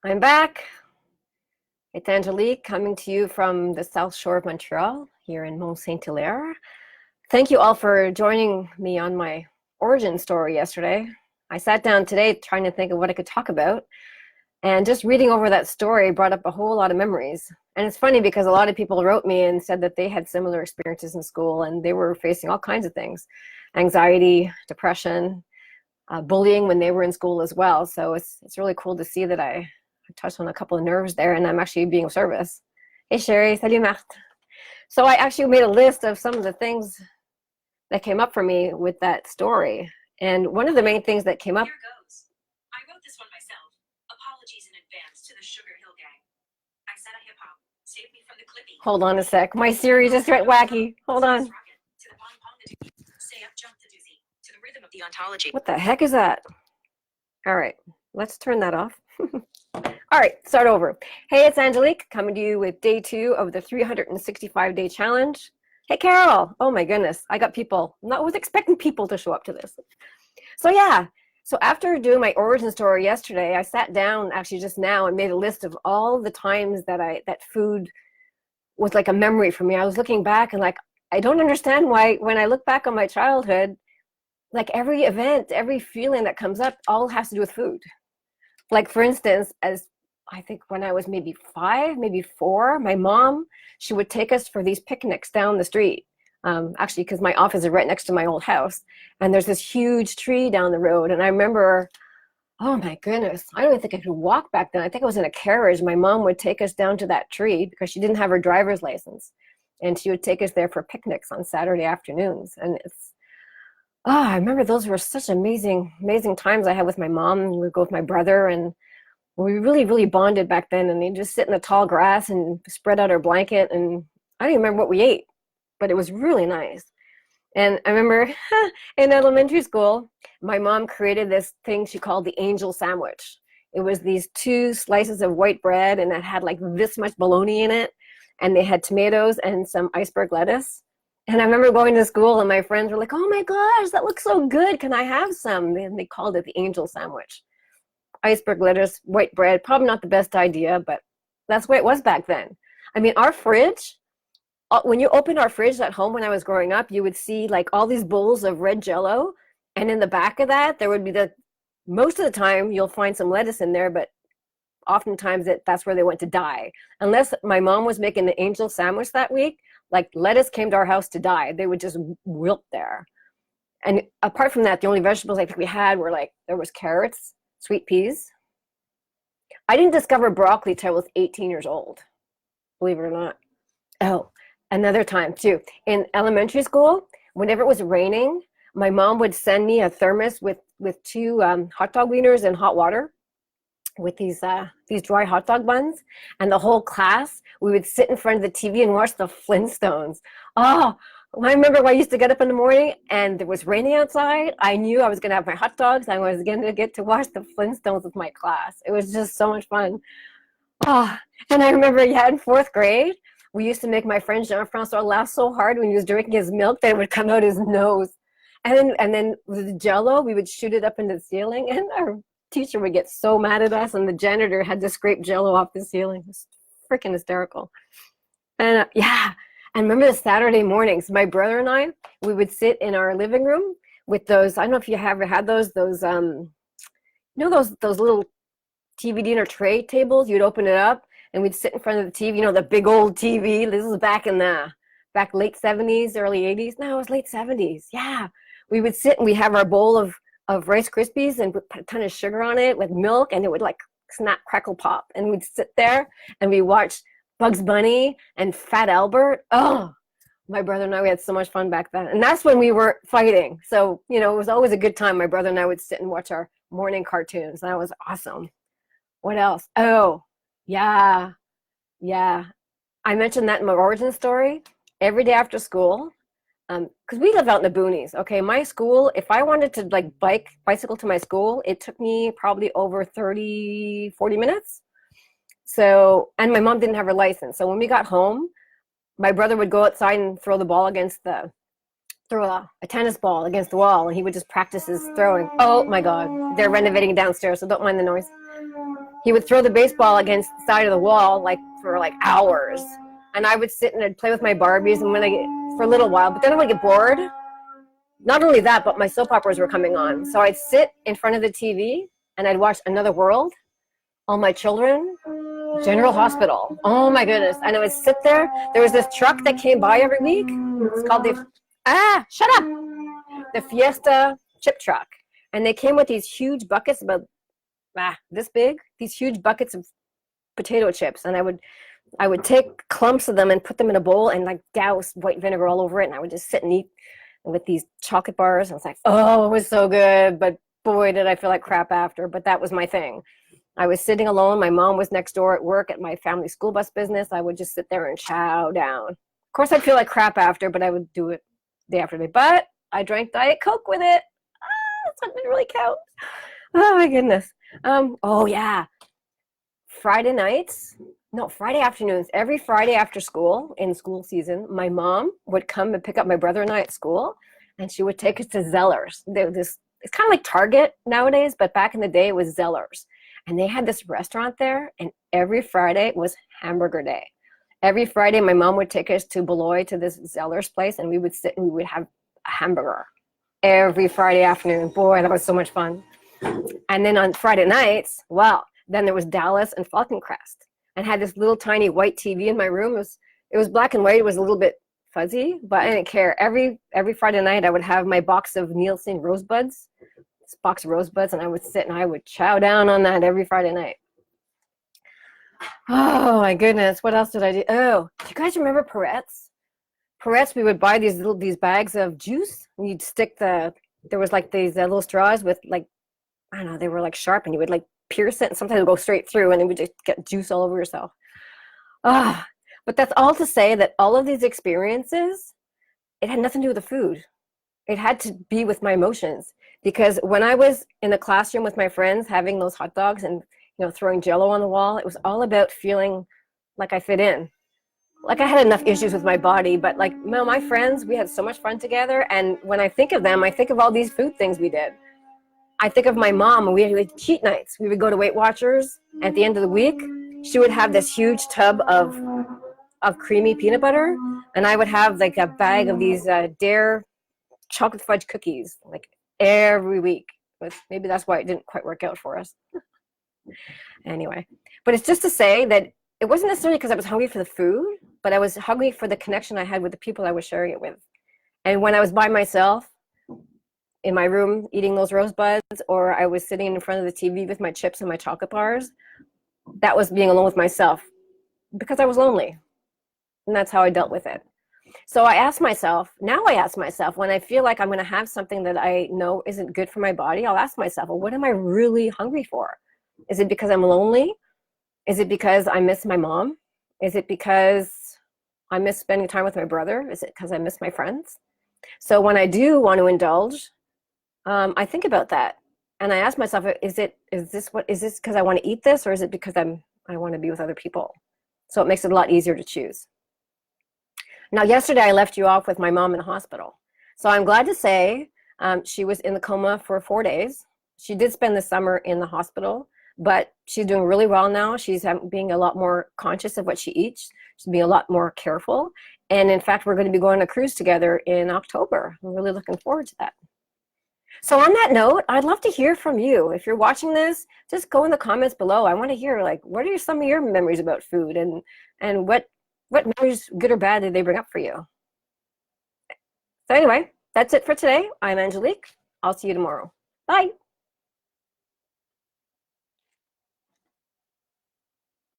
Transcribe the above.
I'm back. It's Angelique coming to you from the South Shore of Montreal here in Mont Saint-Hilaire. Thank you all for joining me on my origin story yesterday. I sat down today trying to think of what I could talk about, and just reading over that story brought up a whole lot of memories. And it's funny because a lot of people wrote me and said that they had similar experiences in school and they were facing all kinds of things, anxiety, depression, bullying when they were in school as well. So it's really cool to see that I touched on a couple of nerves there and I'm actually being of service. Hey Sherry, salut Marthe. So I actually made a list of some of the things that came up for me with that story. And one of the main things that came up. Here goes. I wrote this one myself. Apologies in advance to the Sugar Hill Gang. I said a hip hop. Save me from the clippy. Hold on a sec. My Siri just went wacky. Hold on. To the pong pong the doozy. Say up jump the doozy. To the rhythm of the ontology. What the heck is that? All right, let's turn that off. All right, start over. Hey, it's Angelique coming to you with day 2 of the 365-day challenge. Hey, Carol. Oh my goodness, I got people. I was expecting people to show up to this. So yeah, so after doing my origin story yesterday, I sat down actually just now and made a list of all the times that food was like a memory for me. I was looking back and like, I don't understand why when I look back on my childhood, like every event, every feeling that comes up all has to do with food. Like for instance, as I think when I was maybe 5, maybe 4, my mom, she would take us for these picnics down the street. Actually, because my office is right next to my old house. And there's this huge tree down the road. And I remember, oh my goodness, I don't even think I could walk back then. I think I was in a carriage. My mom would take us down to that tree because she didn't have her driver's license. And she would take us there for picnics on Saturday afternoons. And I remember those were such amazing, amazing times I had with my mom. We'd go with my brother and we really, really bonded back then. And they'd just sit in the tall grass and spread out our blanket. And I don't even remember what we ate, but it was really nice. And I remember in elementary school, my mom created this thing she called the angel sandwich. It was these 2 slices of white bread and it had like this much bologna in it. And they had tomatoes and some iceberg lettuce. And I remember going to school and my friends were like, oh my gosh, that looks so good. Can I have some? And they called it the angel sandwich. Iceberg lettuce, white bread, probably not the best idea, but that's the way it was back then. I mean, our fridge, when you open our fridge at home when I was growing up, you would see like all these bowls of red Jell-O. And in the back of that, there would be most of the time you'll find some lettuce in there, but oftentimes that's where they went to die. Unless my mom was making the angel sandwich that week, like lettuce came to our house to die. They would just wilt there. And apart from that, the only vegetables I think we had were like, there was carrots, sweet peas. I didn't discover broccoli till I was 18 years old, believe it or not. Oh, another time too. In elementary school, whenever it was raining, my mom would send me a thermos with 2 hot dog wieners and hot water with these dry hot dog buns, and the whole class, we would sit in front of the TV and watch the Flintstones. Oh, I remember when I used to get up in the morning and it was raining outside. I knew I was going to have my hot dogs. I was going to get to watch the Flintstones with my class. It was just so much fun. Oh, and I remember, yeah, in 4th grade, we used to make my friend Jean-Francois laugh so hard when he was drinking his milk that it would come out his nose. And then with the Jell-O, we would shoot it up into the ceiling, and our teacher would get so mad at us, and the janitor had to scrape Jell-O off the ceiling. It was freaking hysterical. And yeah, and remember the Saturday mornings, my brother and I, we would sit in our living room with those, I don't know if you ever had those you know those little TV dinner tray tables. You'd open it up and we'd sit in front of the TV, you know, the big old TV. This was back late 70s, early 80s. No, it was late 70s. Yeah, we would sit and we have our bowl of Rice Krispies and put a ton of sugar on it with milk, and it would like snap, crackle, pop. And we'd sit there and we watched Bugs Bunny and Fat Albert. Oh, my brother and I, we had so much fun back then. And that's when we were fighting. So, you know, it was always a good time. My brother and I would sit and watch our morning cartoons. That was awesome. What else? Oh, yeah. I mentioned that in my origin story. Every day after school, because we live out in the boonies. Okay, my school, if I wanted to like bicycle to my school, it took me probably over 30, 40 minutes. So, and my mom didn't have her license. So when we got home, my brother would go outside and throw a tennis ball against the wall, and he would just practice his throwing. Oh my God, they're renovating downstairs, so don't mind the noise. he would throw the baseball against the side of the wall like for like hours. And I would sit and I'd play with my Barbies and for a little while, but then I would get bored. Not only that, but my soap operas were coming on. So I'd sit in front of the TV and I'd watch Another World, All My Children, General Hospital. Oh my goodness. And I would sit there. There was this truck that came by every week. It's called shut up. The Fiesta chip truck. And they came with these huge buckets about this big, these huge buckets of potato chips. And I would take clumps of them and put them in a bowl and like douse white vinegar all over it. And I would just sit and eat with these chocolate bars. And it's like, oh, it was so good. But boy, did I feel like crap after. But that was my thing. I was sitting alone. My mom was next door at work at my family school bus business. I would just sit there and chow down. Of course, I'd feel like crap after, but I would do it day after day. But I drank Diet Coke with it. That didn't really count. Oh my goodness. Oh yeah. Friday afternoons, every Friday after school, in school season, my mom would come and pick up my brother and I at school, and she would take us to Zellers. It's kind of like Target nowadays, but back in the day, it was Zellers. And they had this restaurant there, and every Friday was hamburger day. Every Friday, my mom would take us to Beloit to this Zellers place, and we would sit and we would have a hamburger every Friday afternoon. Boy, that was so much fun. And then on Friday nights, then there was Dallas and Falcon Crest. And had this little tiny white TV in my room. It was black and white. It was a little bit fuzzy, but I didn't care. Every Friday night, I would have my box of Nielsen Rosebuds, this box of Rosebuds, and I would sit and I would chow down on that every Friday night. Oh my goodness, what else did I do? Oh, do you guys remember Peretz? Peretz, we would buy these bags of juice, and you'd stick there was like these little straws with like, I don't know, they were like sharp, and you would like pierce it, and sometimes it would go straight through, and then would just get juice all over yourself. But that's all to say that all of these experiences, it had nothing to do with the food. It had to be with my emotions. Because when I was in the classroom with my friends having those hot dogs and throwing Jell-O on the wall, it was all about feeling like I fit in. Like I had enough issues with my body, but like my friends, we had so much fun together. And when I think of them, I think of all these food things we did. I think of my mom, we had cheat nights. We would go to Weight Watchers. At the end of the week, she would have this huge tub of creamy peanut butter, and I would have like a bag of these Dare chocolate fudge cookies like every week. But maybe that's why it didn't quite work out for us. Anyway, but it's just to say that it wasn't necessarily because I was hungry for the food, but I was hungry for the connection I had with the people I was sharing it with. And when I was by myself, in my room eating those Rosebuds, or I was sitting in front of the TV with my chips and my chocolate bars, that was being alone with myself because I was lonely. And that's how I dealt with it. So I ask myself, when I feel like I'm going to have something that I know isn't good for my body, I'll ask myself, well, what am I really hungry for? Is it because I'm lonely? Is it because I miss my mom? Is it because I miss spending time with my brother? Is it because I miss my friends? So when I do want to indulge, I think about that, and I ask myself, is this because I want to eat this, or is it because I want to be with other people? So it makes it a lot easier to choose. Now, yesterday I left you off with my mom in the hospital. So I'm glad to say she was in the coma for 4 days. She did spend the summer in the hospital, but she's doing really well now. She's being a lot more conscious of what she eats. She's being a lot more careful. And in fact, we're going to be going on a cruise together in October. I'm really looking forward to that. So on that note, I'd love to hear from you. If you're watching this, just go in the comments below. I want to hear, like, what are some of your memories about food, and what memories, good or bad, did they bring up for you? So anyway, that's it for today. I'm Angelique. I'll see you tomorrow. Bye.